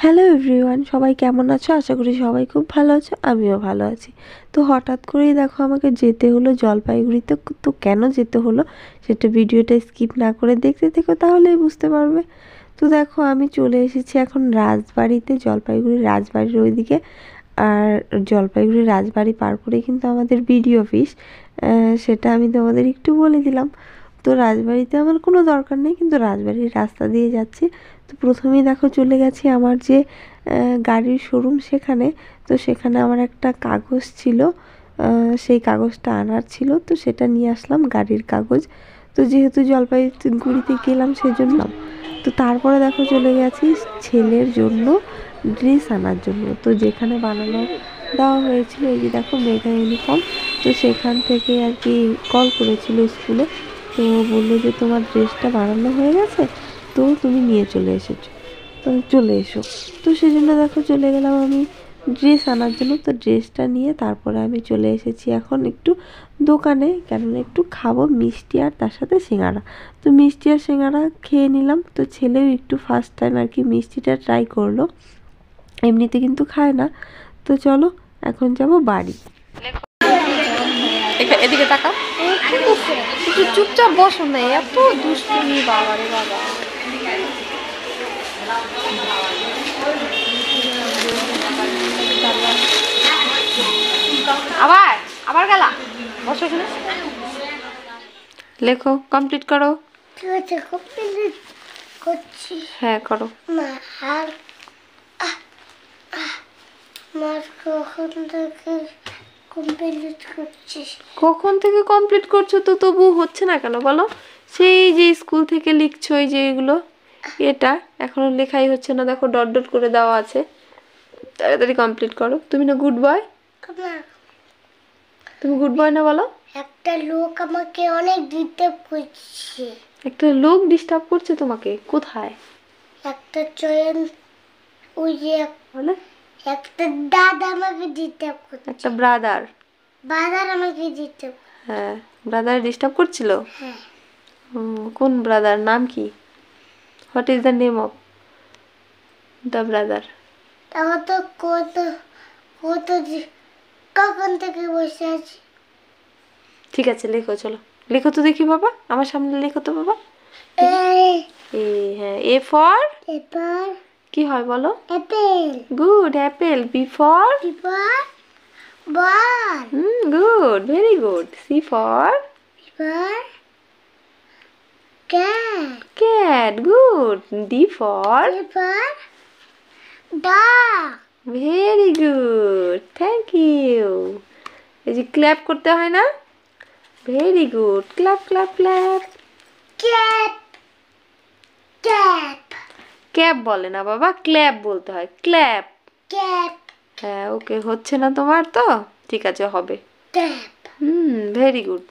Hello everyone, সবাই কেমন আছো? আশা করি সবাই খুব ভালো আছো, আমিও ভালো আছি। তো হঠাৎ করেই দেখো আমাকে যেতে হলো জলপাইগুড়িতে। তো কেন যেতে হলো সেটা ভিডিওটা স্কিপ না করে দেখতে থেকো, তাহলেই বুঝতে পারবে। তো দেখো আমি চলে এসেছি এখন রাজবাড়িতে, জলপাইগুড়ির রাজবাড়ির ওইদিকে। আর জলপাইগুড়ির রাজবাড়ি পার করে কিন্তু আমাদের বিডিও অফিস, সেটা আমি তোমাদের একটু বলে দিলাম। তো রাজবাড়িতে আমার কোনো দরকার নেই, কিন্তু রাজবাড়ির রাস্তা দিয়ে যাচ্ছি। তো প্রথমেই দেখো চলে গেছি আমার যে গাড়ির শোরুম সেখানে। তো সেখানে আমার একটা কাগজ ছিল, সেই কাগজটা আনার ছিল, তো সেটা নিয়ে আসলাম, গাড়ির কাগজ। তো যেহেতু জলপাইগুড়িতে গেলাম সেজন্য। তো তারপরে দেখো চলে গেছি ছেলের জন্য ড্রেস আনার জন্য। তো যেখানে বানানো দেওয়া হয়েছিল, এই যে দেখো মেগা ইউনিফর্ম। তো সেখান থেকে আর কি কল করেছিল স্কুলে। তো বললো যে তোমার ড্রেসটা বানানো হয়ে গেছে, তো তুমি নিয়ে চলে এসেছো, তো চলে এসো। তো সেজন্য দেখো চলে গেলাম আমি ড্রেস আনার জন্য। তো ড্রেসটা নিয়ে তারপরে আমি চলে এসেছি এখন একটু দোকানে, কেননা একটু খাবো মিষ্টি আর তার সাথে সিঙ্গারা। তো মিষ্টি আর সিঙ্গারা খেয়ে নিলাম। তো ছেলেও একটু ফার্স্ট টাইম আর কি মিষ্টিটা ট্রাই করলো, এমনিতে কিন্তু খায় না। তো চলো এখন যাব বাড়ি। এদিকে তাকা, একটু চুপচাপ বসো না, এত দুষ্টুমি বাবা রে বাবা। আবার আবার গেলা, বসো এখানে, লেখো, কমপ্লিট করো। ঠিক আছে, কমপ্লিট করছি। হ্যাঁ করো। কখন থেকে কমপ্লিট করছো? তো তবু হচ্ছে না কেন বলো? সেই যে স্কুল থেকে লিখছো এই যে এগুলো, এটা এখনো লেখাই হচ্ছে না। দেখো ডট ডট করে দেওয়া আছে, তাড়াতাড়ি কমপ্লিট করো। তুমি না গুড বয়? তুমি গুড বয় না বলো? একটা লোক আমাকে অনেক ডিস্টার্ব করছে। একটা লোক ডিস্টার্ব করছে তোমাকে? কোথায়? একটা ট্রেন, ওই যে বলে একটা দাদা আমাকে ডিস্টার্ব করছে। একটা ব্রাদার আমাকে ডিস্টার্ব। হ্যাঁ, ব্রাদার ডিস্টার্ব করছিল। হ্যাঁ। কোন ব্রাদার, নাম কি? What is the name of the brother? তাও তো কত কত কখন থেকে বসে আছি। ঠিক আছে লেখো, চলো লেখো তো দেখি বাবা, আমার সামনে লেখো তো বাবা। এ, হ্যাঁ, এ ফর এবার কি হয় বলো? Apple. Good, apple. B for ball. Good, very good. C for cat. Cat, good. D for dog. Very good, thank you. এই যে ক্ল্যাপ করতে হয় না? Very good, clap clap clap. Cat. Cap. Cap বলে না বাবা, ক্ল্যাপ বলতে হয়, ক্ল্যাপ। ক্যাপ। হ্যাঁ, ওকে, হচ্ছে না তোমার তো, ঠিক আছে হবে। ক্যাপ। Very good.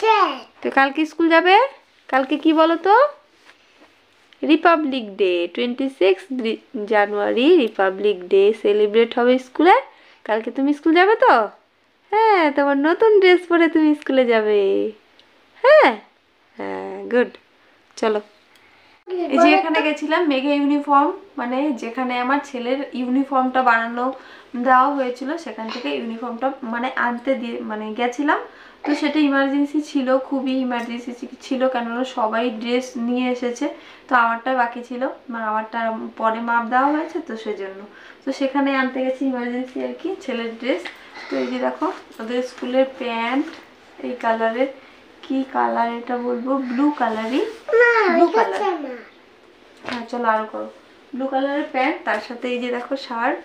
ক্যাট। তো কালকে স্কুল যাবে? কালকে কি বলো তো? রিপাবলিক ডে, 26 জানুয়ারি রিপাবলিক ডে সেলিব্রেট হবে স্কুলে। কালকে তুমি স্কুল যাবে তো? হ্যাঁ, তোমার নতুন ড্রেস পরে তুমি স্কুলে যাবে। হ্যাঁ হ্যাঁ, গুড। চলো, এই যে এখানে গেছিলাম মেগা ইউনিফর্ম, মানে যেখানে আমার ছেলের ইউনিফর্মটা বানানো দেওয়া হয়েছিল, সেখান থেকে ইউনিফর্মটা মানে আনতে দিয়ে মানে গেছিলাম। তো সেটা ইমার্জেন্সি ছিল, খুবই ইমার্জেন্সি ছিল, কেননা সবাই ড্রেস নিয়ে এসেছে। তো আমারটা বাকি ছিল, মানে আমারটা পরে মাপ দেওয়া হয়েছে, তো সেজন্য তো সেখানে আনতে গেছি ইমার্জেন্সি আর কি, ছেলের ড্রেস। তো এই যে দেখো ওদের স্কুলের প্যান্ট এই কালারের, কি কালার এটা বলবো, ব্লু কালারই, ব্লু কালার। হ্যাঁ চলো আরো করো। ব্লু কালারের প্যান্ট, তার সাথে এই যে দেখো শার্ট,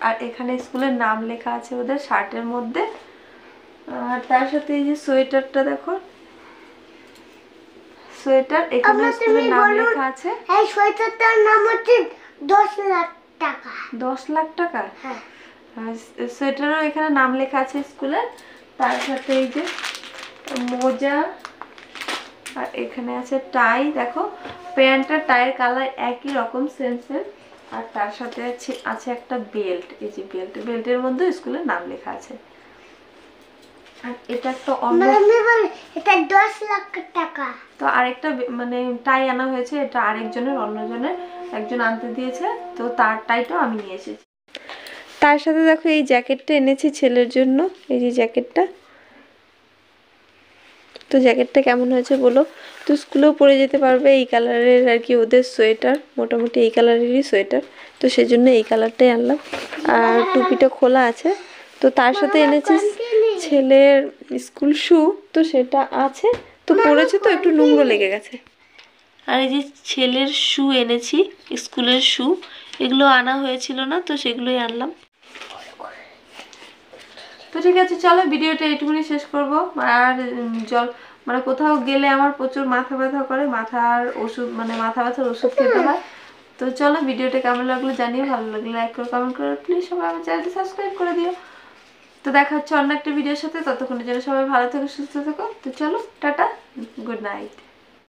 আর এখানে স্কুলের নাম লেখা আছে ওদের শার্টের মধ্যে। আর তার সাথে এই যে সোয়েটারটা দেখো, সোয়েটার, এখানে স্কুলের নাম লেখা আছে। এই সোয়েটারটার নাম হচ্ছে 10 লাখ টাকা। 10 লাখ টাকা? হ্যাঁ। সোয়েটারও এখানে নাম লেখা আছে স্কুলের। তার সাথে এই যে মোজা, আর এখানে আছে টাই। দেখো প্যান্টটা টাইয়ের কালার একই রকম, সেম সেম। আর তার সাথে আছে একটা বেল্ট, এই যে বেল্টের মধ্যে স্কুলের নাম লেখা আছে। আর এটা একটা অন্য, মাম্মি বলে এটা 10 লাখ টাকা। তো আরেকটা মানে টাই আনা হয়েছে, এটা আরেকজনের, অন্যজনের, একজন আনতে দিয়েছে, তো তার টাইটাও আমি নিয়ে এসেছি। তার সাথে দেখো এই জ্যাকেটটা এনেছি ছেলের জন্য, এই যে জ্যাকেটটা। তো জ্যাকেটটা কেমন হয়েছে বলো। তো স্কুলেও পরে যেতে পারবে, এই কালারের আর কি ওদের সোয়েটার, মোটামুটি এই কালারেরই সোয়েটার, তো সেজন্য এই কালারটাই আনলাম। আর টুপিটা খোলা আছে। তো তার সাথে এনেছি ছেলের স্কুল শু, তো সেটা আছে, তো পরেছে তো একটু নোংরা লেগে গেছে। আর এই যে ছেলের শু এনেছি, স্কুলের শু, এগুলো আনা হয়েছিল না, তো সেগুলোই আনলাম। তো ঠিক আছে, চলো ভিডিওটা এইটুকুনি শেষ করব। আর জল মানে কোথাও গেলে আমার প্রচুর মাথা ব্যথা করে, মাথার ওষুধ মানে মাথা ব্যথার ওষুধ খেতে হয়। তো চলো ভিডিওটা কেমন লাগলো জানিও, ভালো লাগলে লাইক করে কমেন্ট করে প্লিজ সবাই আমার চ্যানেলটি সাবস্ক্রাইব করে দিও। তো দেখা হচ্ছে অন্য একটা ভিডিওর সাথে, ততক্ষণের জন্য সবাই ভালো থেকো, সুস্থ থেকো। তো চলো টাটা, গুড নাইট।